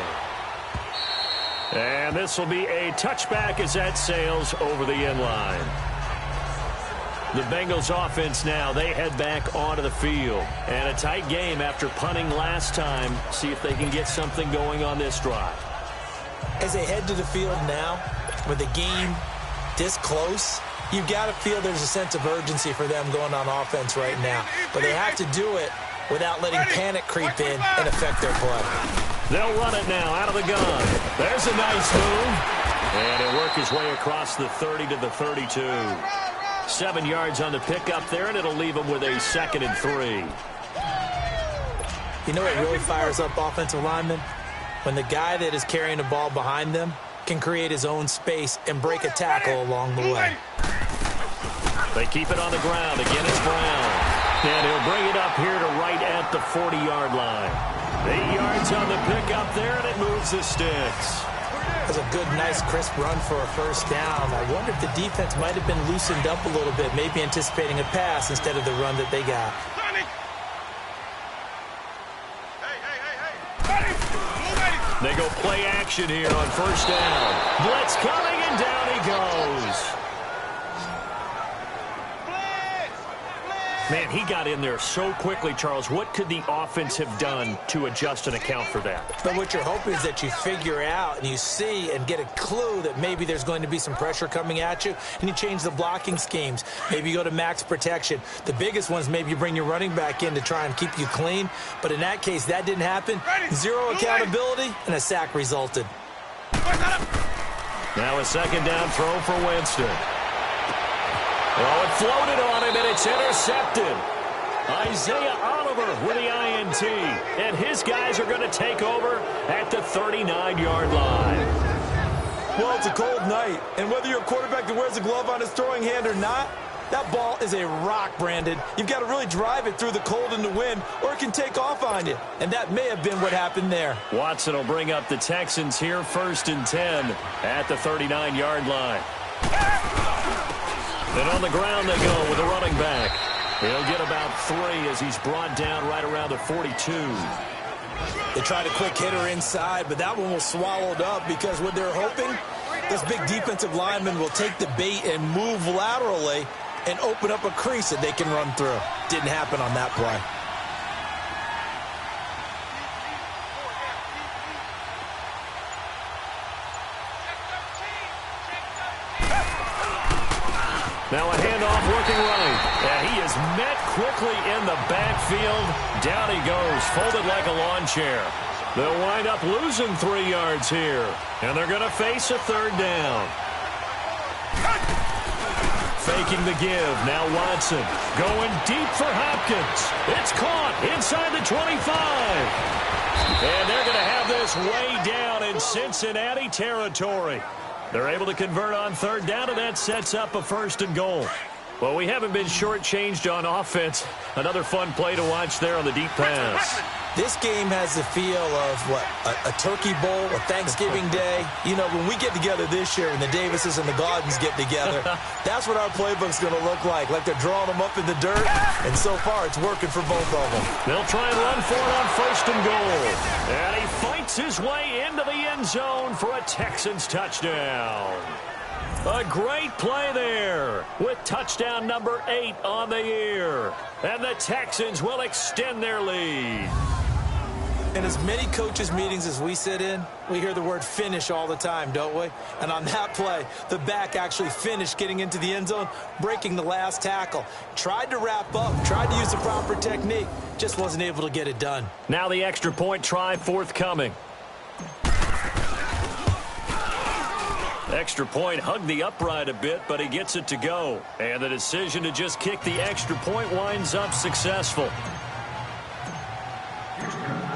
And this will be a touchback as that sails over the end line. The Bengals offense now, they head back onto the field. And a tight game after punting last time. See if they can get something going on this drive. As they head to the field now, with the game this close, you've got to feel there's a sense of urgency for them going on offense right now. But they have to do it without letting panic creep in and affect their play. They'll run it now out of the gun. There's a nice move. And he'll work his way across the 30 to the 32. 7 yards on the pickup there, and it'll leave him with a 2nd and 3. You know what really fires up offensive linemen? When the guy that is carrying the ball behind them can create his own space and break a tackle along the way. They keep it on the ground. Again, it's Brown. And he'll bring it up here to right at the 40-yard line. 8 yards on the pickup there, and it moves the sticks. That's a good, nice, crisp run for a first down. I wonder if the defense might have been loosened up a little bit, maybe anticipating a pass instead of the run that they got. They go play action here on first down. Blitz coming, and down he goes. Man, he got in there so quickly, Charles. What could the offense have done to adjust and account for that? But what you're hoping is that you figure out and you see and get a clue that maybe there's going to be some pressure coming at you, and you change the blocking schemes. Maybe you go to max protection. The biggest ones, maybe you bring your running back in to try and keep you clean. But in that case, that didn't happen. Zero accountability, and a sack resulted. Now a second down throw for Winston. Oh, it floated on him, and it's intercepted. Isaiah Oliver with the INT. And his guys are going to take over at the 39-yard line. Well, it's a cold night, and whether you're a quarterback that wears a glove on his throwing hand or not, that ball is a rock, Brandon. You've got to really drive it through the cold and the wind, or it can take off on you. And that may have been what happened there. Watson will bring up the Texans here, 1st and 10 at the 39-yard line. And on the ground they go with a running back. He'll get about 3 as he's brought down right around the 42. They tried a quick hitter inside, but that one was swallowed up because what they're hoping, this big defensive lineman will take the bait and move laterally and open up a crease that they can run through. Didn't happen on that play. Now a handoff working right. And he is met quickly in the backfield. Down he goes, folded like a lawn chair. They'll wind up losing 3 yards here. And they're going to face a 3rd down. Faking the give. Now Watson going deep for Hopkins. It's caught inside the 25. And they're going to have this way down in Cincinnati territory. They're able to convert on 3rd down, and that sets up a 1st and goal. Well, we haven't been shortchanged on offense. Another fun play to watch there on the deep pass. This game has the feel of, what, a turkey bowl, a Thanksgiving day. You know, when we get together this year, when the Davises and the Gaudens get together, that's what our playbook's going to look like they're drawing them up in the dirt, and so far it's working for both of them. They'll try and run for it on 1st and goal. And he fights his way into the end zone for a Texans touchdown. A great play there with touchdown number 8 on the year. And the Texans will extend their lead. In as many coaches' meetings as we sit in, we hear the word finish all the time, don't we? And on that play, the back actually finished getting into the end zone, breaking the last tackle. Tried to wrap up, tried to use the proper technique, just wasn't able to get it done. Now the extra point try forthcoming. Extra point hugged the upright a bit, but he gets it to go. And the decision to just kick the extra point winds up successful.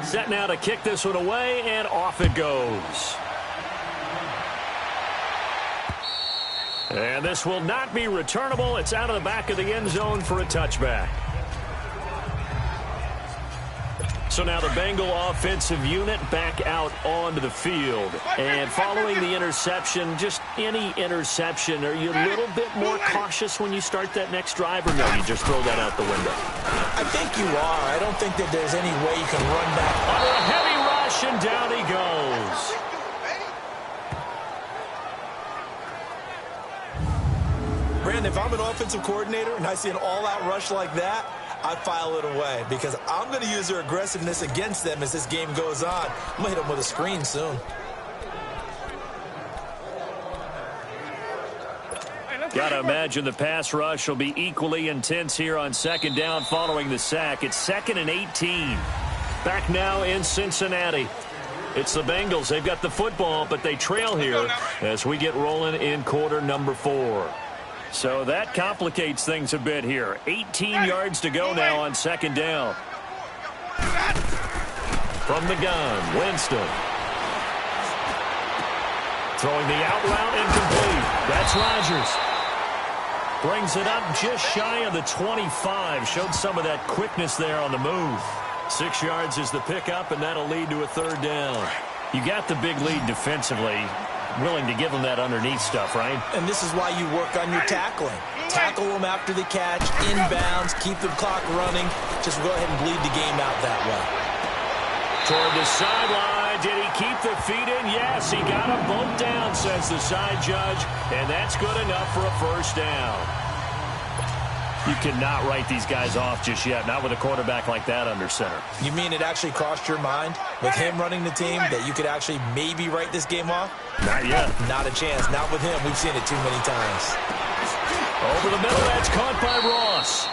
Set now to kick this one away, and off it goes. And this will not be returnable. It's out of the back of the end zone for a touchback. So now the Bengal offensive unit back out onto the field. And following the interception, just any interception, are you a little bit more cautious when you start that next drive, or no, you just throw that out the window? I think you are. I don't think that there's any way you can run back. Under a heavy rush, and down he goes. Brandon, if I'm an offensive coordinator and I see an all-out rush like that, I file it away because I'm going to use their aggressiveness against them as this game goes on. I'm going to hit them with a screen soon. Got to imagine the pass rush will be equally intense here on 2nd down following the sack. It's 2nd and 18. Back now in Cincinnati. It's the Bengals. They've got the football, but they trail here as we get rolling in quarter number 4. So that complicates things a bit here. 18 yards to go now on 2nd down. From the gun, Winston. Throwing the out route incomplete. That's Rodgers. Brings it up just shy of the 25. Showed some of that quickness there on the move. 6 yards is the pickup, and that'll lead to a 3rd down. You got the big lead defensively. Willing to give them that underneath stuff, right? And this is why you work on your tackling. Tackle them after the catch, inbounds, keep the clock running. Just go ahead and bleed the game out that way. Toward the sideline. Did he keep the feet in? Yes, he got them both down, says the side judge. And that's good enough for a 1st down. You cannot write these guys off just yet, not with a quarterback like that under center. You mean it actually crossed your mind with him running the team that you could actually maybe write this game off? Not yet. Not a chance. Not with him. We've seen it too many times. Over the middle, that's caught by Ross.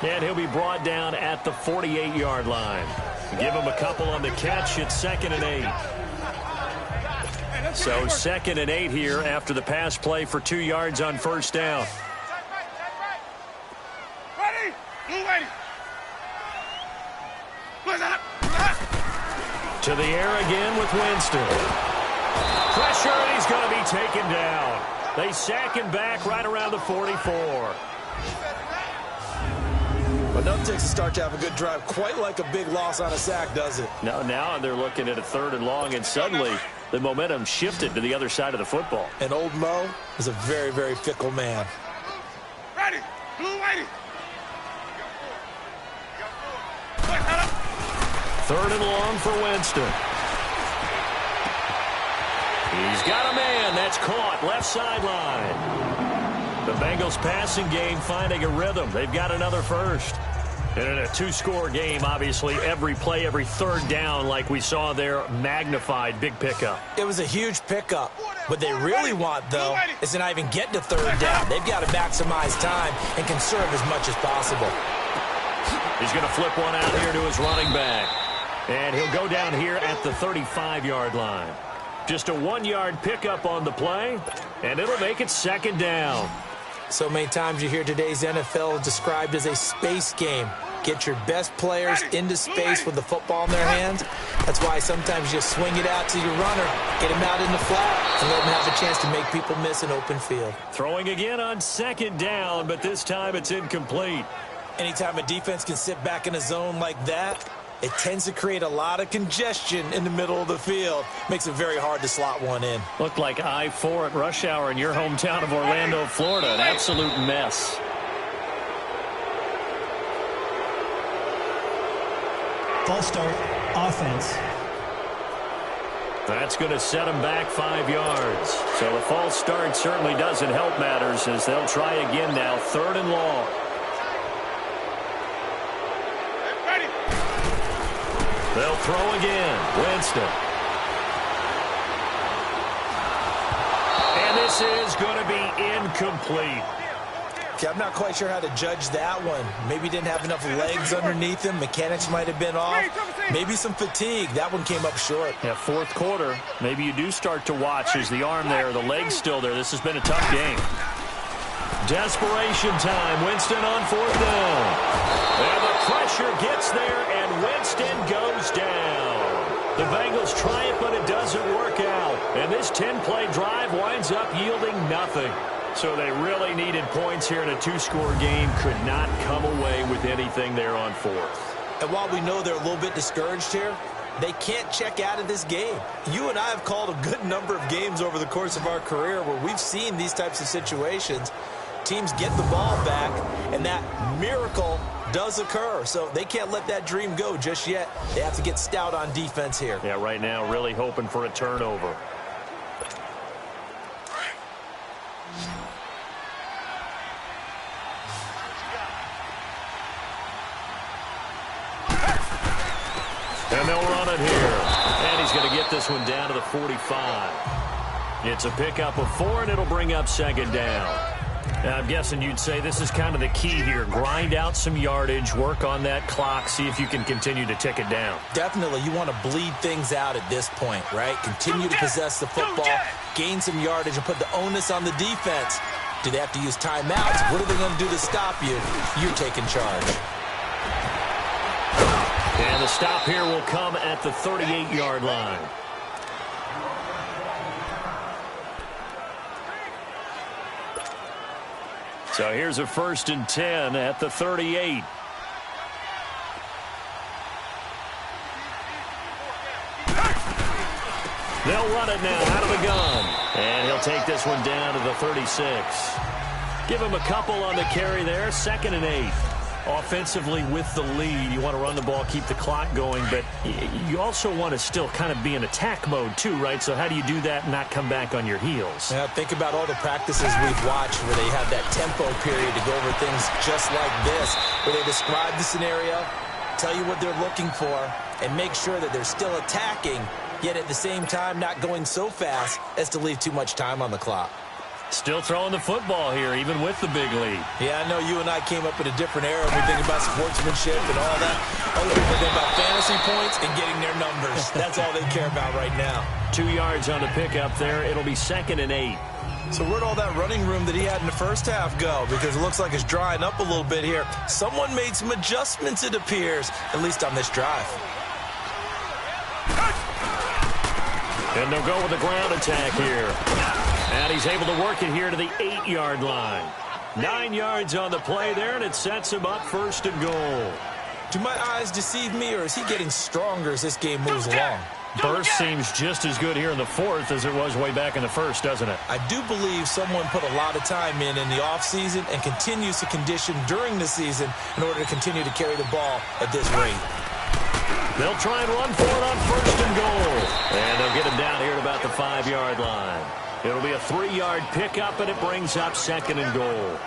And he'll be brought down at the 48-yard line. Give him a couple on the catch. It's 2nd and 8. So 2nd and 8 here after the pass play for 2 yards on first down. Ready? Blue ready. To the air again with Winston. Pressure, and he's going to be taken down. They sack him back right around the 44. But no Texans start to have a good drive, quite like a big loss on a sack, does it? No, now they're looking at a 3rd and long, and suddenly the momentum shifted to the other side of the football. And old Mo is a very, very fickle man. Ready? Blue ready. 3rd and long for Winston. He's got a man. That's caught. Left sideline. The Bengals passing game finding a rhythm. They've got another first. And in a 2-score game, obviously, every play, every 3rd down, like we saw there, magnified, big pickup. It was a huge pickup. What they really want, though, is to not even get to 3rd down. They've got to maximize time and conserve as much as possible. He's going to flip one out here to his running back. And he'll go down here at the 35-yard line. Just a 1-yard pickup on the play, and it'll make it 2nd down. So many times you hear today's NFL described as a space game. Get your best players into space with the football in their hands. That's why sometimes you swing it out to your runner, get him out in the flat, and let him have a chance to make people miss an open field. Throwing again on 2nd down, but this time it's incomplete. Anytime a defense can sit back in a zone like that, it tends to create a lot of congestion in the middle of the field. Makes it very hard to slot one in. Looked like I-4 at rush hour in your hometown of Orlando, Florida. An absolute mess. False start, offense. That's going to set them back 5 yards. So the false start certainly doesn't help matters as they'll try again now. 3rd and long. They'll throw again. Winston. And this is going to be incomplete. Okay, I'm not quite sure how to judge that one. Maybe didn't have enough legs underneath him. Mechanics might have been off. Maybe some fatigue. That one came up short. Yeah, 4th quarter. Maybe you do start to watch as the arm there, the leg's still there. This has been a tough game. Desperation time. Winston on 4th down. And the pressure gets there, and Winston goes down. The Bengals try it, but it doesn't work out. And this 10-play drive winds up yielding nothing. So they really needed points here in a 2-score game. Could not come away with anything there on 4th. And while we know they're a little bit discouraged here, they can't check out of this game. You and I have called a good number of games over the course of our career where we've seen these types of situations. Teams get the ball back, and that miracle does occur. So they can't let that dream go just yet. They have to get stout on defense here. Yeah, right now really hoping for a turnover. And they'll run it here. And he's going to get this one down to the 45. It's a pickup of 4, and it'll bring up 2nd down. Now, I'm guessing you'd say this is kind of the key here. Grind out some yardage, work on that clock, see if you can continue to tick it down. Definitely, you want to bleed things out at this point, right? Continue to possess the football, gain some yardage, and put the onus on the defense. Do they have to use timeouts? What are they going to do to stop you? You're taking charge. And the stop here will come at the 38-yard line. So here's a 1st and 10 at the 38. They'll run it now out of the gun. And he'll take this one down to the 36. Give him a couple on the carry there. 2nd and 8. Offensively with the lead, you want to run the ball, keep the clock going, but you also want to still kind of be in attack mode too, right? So how do you do that and not come back on your heels? Yeah, think about all the practices we've watched where they have that tempo period to go over things just like this, where they describe the scenario, tell you what they're looking for, and make sure that they're still attacking, yet at the same time not going so fast as to leave too much time on the clock. Still throwing the football here, even with the big lead. Yeah, I know you and I came up in a different era. We think about sportsmanship and all that. Other people think about fantasy points and getting their numbers. That's all they care about right now. 2 yards on the pickup there. It'll be 2nd and 8. So where'd all that running room that he had in the first half go? Because it looks like it's drying up a little bit here. Someone made some adjustments, it appears, at least on this drive. And they'll go with a ground attack here. And he's able to work it here to the 8-yard line. 9 yards on the play there, and it sets him up 1st and goal. Do my eyes deceive me, or is he getting stronger as this game moves along? Burst seems just as good here in the 4th as it was way back in the 1st, doesn't it? I do believe someone put a lot of time in the offseason and continues to condition during the season in order to continue to carry the ball at this rate. They'll try and run for it on 1st and goal. And they'll get him down here at about the 5-yard line. It'll be a 3-yard pickup, and it brings up 2nd and goal.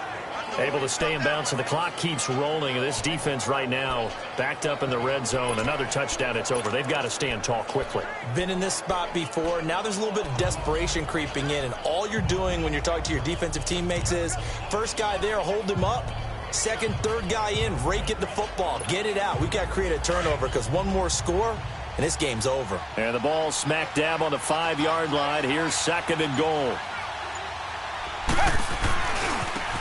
Able to stay in bounds, and the clock keeps rolling. And this defense right now backed up in the red zone. Another touchdown, it's over. They've got to stand tall quickly. Been in this spot before. Now there's a little bit of desperation creeping in, and all you're doing when you're talking to your defensive teammates is first guy there, hold him up. Second, third guy in, rake at the football. Get it out. We've got to create a turnover because one more score, and this game's over. And the ball smack dab on the 5-yard line. Here's 2nd and goal.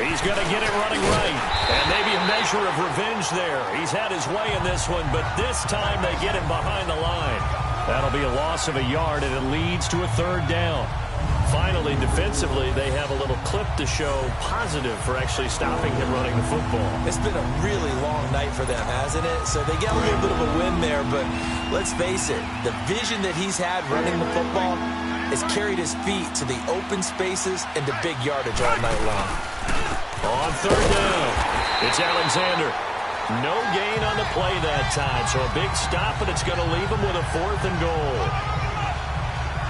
He's going to get it running right. And maybe a measure of revenge there. He's had his way in this one, but this time they get him behind the line. That'll be a loss of a yard, and it leads to a 3rd down. Finally, defensively, they have a little clip to show positive for actually stopping him running the football. It's been a really long night for them, hasn't it? So they got a little bit of a win there, but let's face it, the vision that he's had running the football has carried his feet to the open spaces and to big yardage all night long. On 3rd down, it's Alexander. No gain on the play that time, so a big stop, and it's going to leave him with a 4th and goal.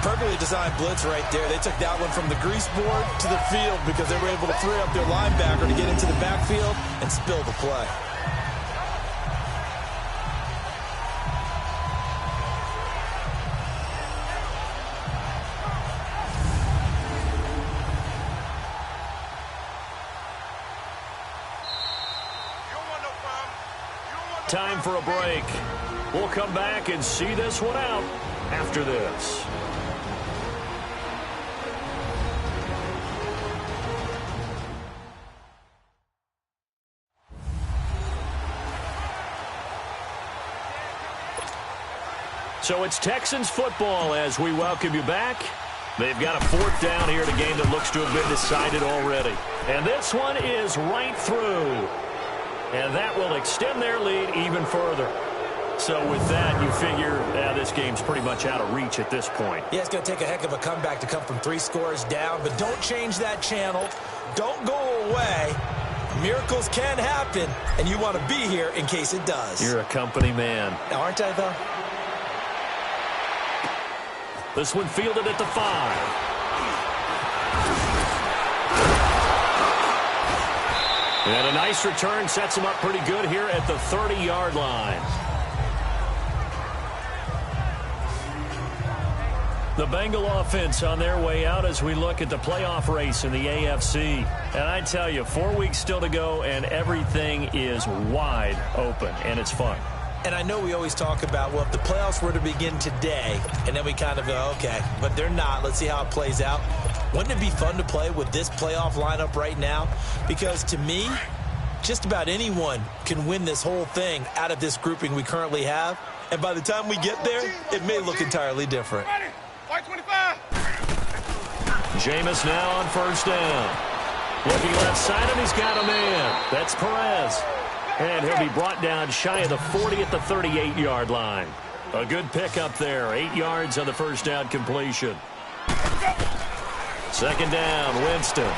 Perfectly designed blitz right there. They took that one from the grease board to the field because they were able to free up their linebacker to get into the backfield and spill the play. Time for a break. We'll come back and see this one out after this. So it's Texans football as we welcome you back. They've got a 4th down here in a game that looks to have been decided already. And this one is right through. And that will extend their lead even further. So with that, you figure this game's pretty much out of reach at this point. Yeah, it's going to take a heck of a comeback to come from 3 scores down. But don't change that channel. Don't go away. Miracles can happen, and you want to be here in case it does. You're a company man. Aren't I, though? This one fielded at the 5. And a nice return sets him up pretty good here at the 30-yard line. The Bengal offense on their way out as we look at the playoff race in the AFC. And I tell you, 4 weeks still to go, and everything is wide open, and it's fun. And I know we always talk about, well, if the playoffs were to begin today, and then we kind of go, okay, but they're not. Let's see how it plays out. Wouldn't it be fun to play with this playoff lineup right now? Because to me, just about anyone can win this whole thing out of this grouping we currently have. And by the time we get there, it may look entirely different. White 25. Jameis now on 1st down. Looking left side, and he's got a man. That's Perez. And he'll be brought down shy of the 40 at the 38-yard line. A good pickup there. 8 yards on the 1st down completion. 2nd down, Winston.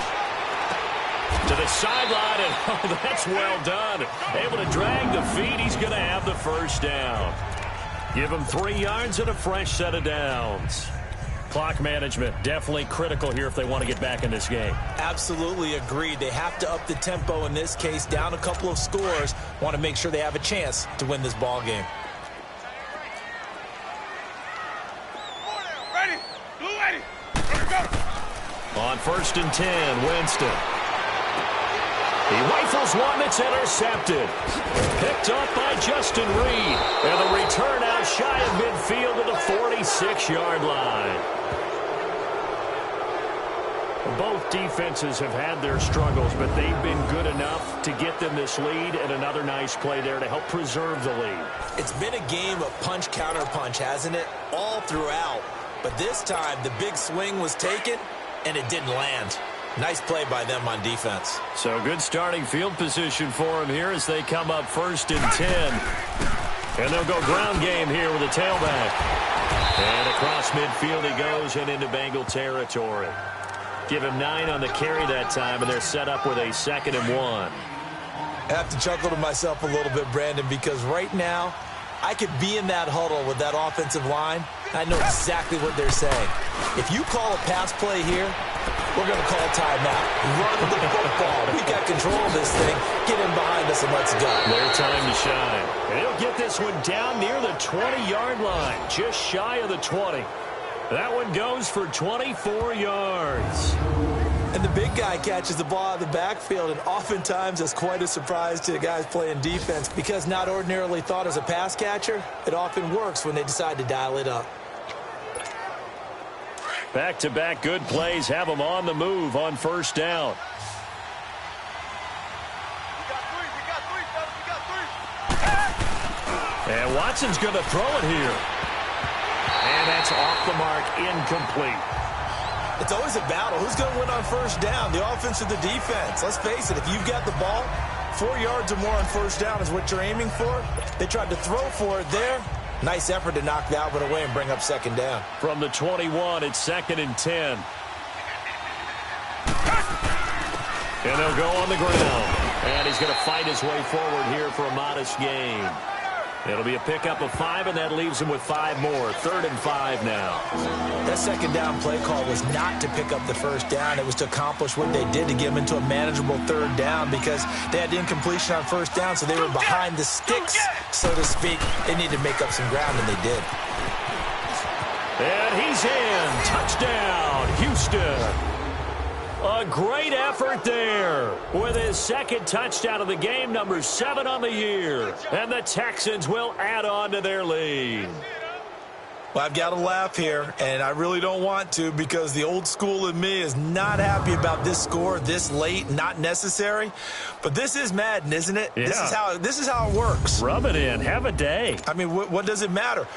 To the sideline, and oh, that's well done. Able to drag the feet. He's going to have the first down. Give him 3 yards and a fresh set of downs. Clock management, definitely critical here if they want to get back in this game. Absolutely agreed. They have to up the tempo in this case, down a couple of scores. Want to make sure they have a chance to win this ball game. Ready? Blue ready. Ready, go. On 1st and 10, Winston. He rifles one that's intercepted. Picked up by Justin Reed. And the return out shy of midfield to the 46-yard line. Both defenses have had their struggles, but they've been good enough to get them this lead, and another nice play there to help preserve the lead. It's been a game of punch-counter-punch, hasn't it? All throughout. But this time, the big swing was taken, and it didn't land. Nice play by them on defense. So good starting field position for him here as they come up 1st and 10. And they'll go ground game here with a tailback. And across midfield he goes and into Bengal territory. Give him 9 on the carry that time, and they're set up with a 2nd and 1. I have to chuckle to myself a little bit, Brandon, because right now I could be in that huddle with that offensive line. I know exactly what they're saying. If you call a pass play here, we're going to call timeout. Run the football. We got control of this thing. Get in behind us and let's go. Their time to shine. And he'll get this one down near the 20-yard line, just shy of the 20. That one goes for 24 yards. And the big guy catches the ball out of the backfield, and oftentimes that's quite a surprise to the guys playing defense because not ordinarily thought as a pass catcher, it often works when they decide to dial it up. Back-to-back good plays have them on the move on 1st down. And Watson's going to throw it here. And that's off the mark, incomplete. It's always a battle. Who's going to win on 1st down, the offense or the defense? Let's face it, if you've got the ball, 4 yards or more on 1st down is what you're aiming for. They tried to throw for it there. Nice effort to knock that one away and bring up 2nd down. From the 21, it's 2nd and 10. And they'll go on the ground. And he's going to fight his way forward here for a modest gain. It'll be a pickup of 5, and that leaves him with 5 more. 3rd and 5 now. That 2nd down play call was not to pick up the 1st down. It was to accomplish what they did to get them into a manageable 3rd down because they had incompletion on 1st down, so they were behind the sticks, so to speak. They needed to make up some ground, and they did. And he's in. Touchdown, Houston. A great effort there with his 2nd touchdown of the game, number 7 on the year. And the Texans will add on to their lead. Well, I've got to laugh here, and I really don't want to because the old school in me is not happy about this score this late, not necessary. But this is Madden, isn't it? Yeah. This is how it works. Rub it in. Have a day. I mean, what does it matter?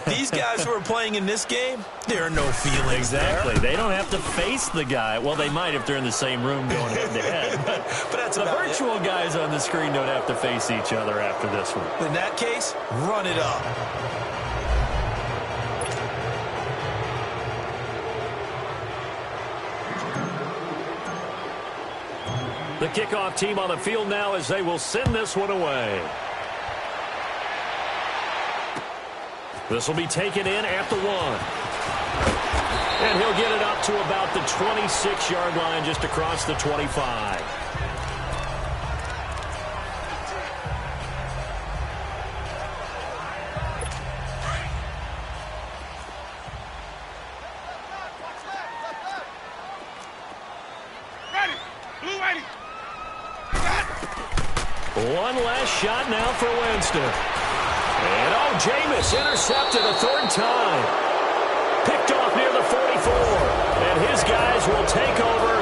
These guys who are playing in this game, there are no feelings Exactly. there. They don't have to face the guy. Well, they might if they're in the same room going head-to-head. But that's the about virtual guys on the screen don't have to face each other after this one. In that case, run it up. The kickoff team on the field now as they will send this one away. This will be taken in at the 1. And he'll get it up to about the 26-yard line just across the 25. Ready. Blue ready. One last shot now for Winston. And Jameis intercepted a 3rd time. Picked off near the 44. And his guys will take over